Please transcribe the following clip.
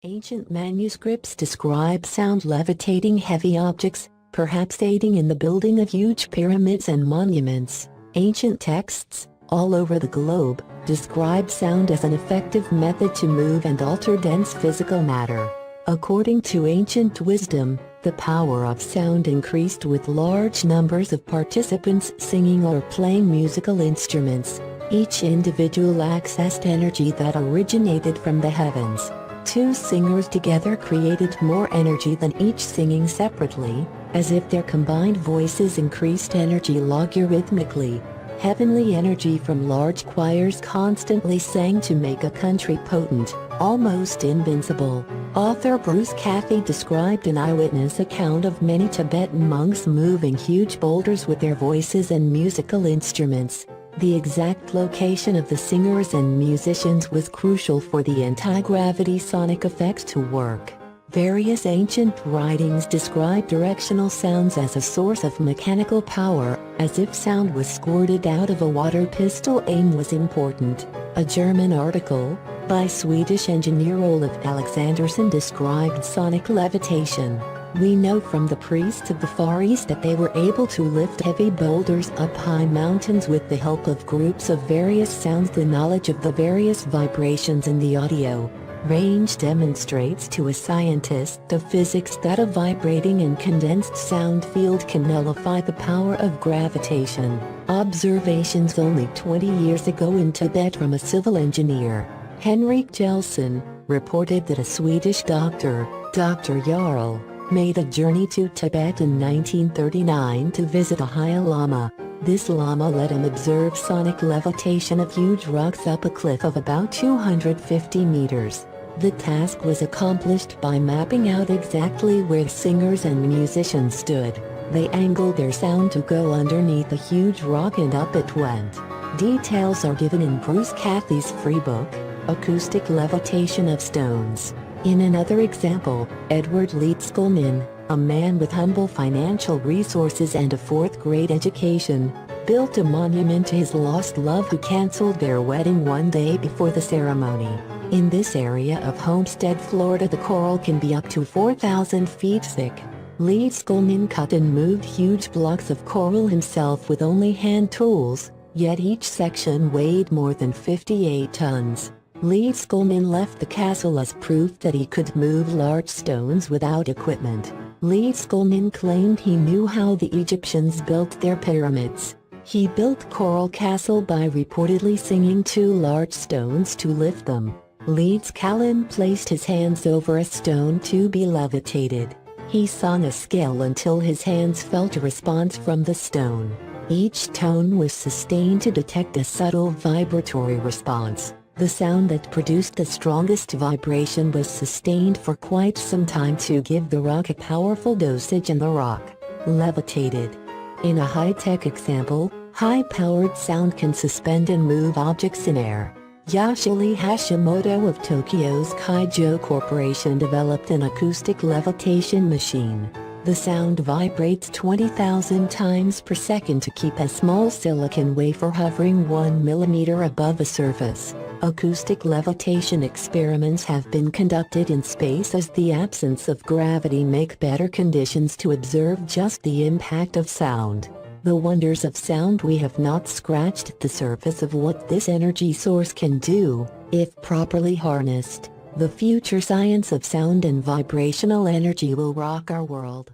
Ancient manuscripts describe sound levitating heavy objects, perhaps aiding in the building of huge pyramids and monuments. Ancient texts, all over the globe, describe sound as an effective method to move and alter dense physical matter. According to ancient wisdom, the power of sound increased with large numbers of participants singing or playing musical instruments. Each individual accessed energy that originated from the heavens. Two singers together created more energy than each singing separately, as if their combined voices increased energy logarithmically. Heavenly energy from large choirs constantly sang to make a country potent, almost invincible. Author Bruce Cathy described an eyewitness account of many Tibetan monks moving huge boulders with their voices and musical instruments. The exact location of the singers and musicians was crucial for the anti-gravity sonic effect to work. Various ancient writings describe directional sounds as a source of mechanical power, as if sound was squirted out of a water pistol. Aim was important. A German article, by Swedish engineer Olaf Alexandersson, described sonic levitation. We know from the priests of the Far East that they were able to lift heavy boulders up high mountains with the help of groups of various sounds. The knowledge of the various vibrations in the audio range demonstrates to a scientist of physics that a vibrating and condensed sound field can nullify the power of gravitation. Observations only 20 years ago in Tibet from a civil engineer, Henrik Jelson, reported that a Swedish doctor, Dr. Jarl, made a journey to Tibet in 1939 to visit a high lama. This lama let him observe sonic levitation of huge rocks up a cliff of about 250 meters. The task was accomplished by mapping out exactly where singers and musicians stood. They angled their sound to go underneath a huge rock and up it went. Details are given in Bruce Cathy's free book, Acoustic Levitation of Stones. In another example, Edward Leedskalnin, a man with humble financial resources and a fourth-grade education, built a monument to his lost love who canceled their wedding one day before the ceremony. In this area of Homestead, Florida, the coral can be up to 4,000 feet thick. Leedskalnin cut and moved huge blocks of coral himself with only hand tools, yet each section weighed more than 58 tons. Leedskalnin left the castle as proof that he could move large stones without equipment. Leedskalnin claimed he knew how the Egyptians built their pyramids. He built Coral Castle by reportedly singing two large stones to lift them. Leedskalnin placed his hands over a stone to be levitated. He sung a scale until his hands felt a response from the stone. Each tone was sustained to detect a subtle vibratory response. The sound that produced the strongest vibration was sustained for quite some time to give the rock a powerful dosage, and the rock levitated. In a high-tech example, high-powered sound can suspend and move objects in air. Yoshiri Hashimoto of Tokyo's Kaijo Corporation developed an acoustic levitation machine. The sound vibrates 20,000 times per second to keep a small silicon wafer hovering 1 millimeter above the surface. Acoustic levitation experiments have been conducted in space as the absence of gravity make better conditions to observe just the impact of sound. The wonders of sound. We have not scratched the surface of what this energy source can do, if properly harnessed. The future science of sound and vibrational energy will rock our world.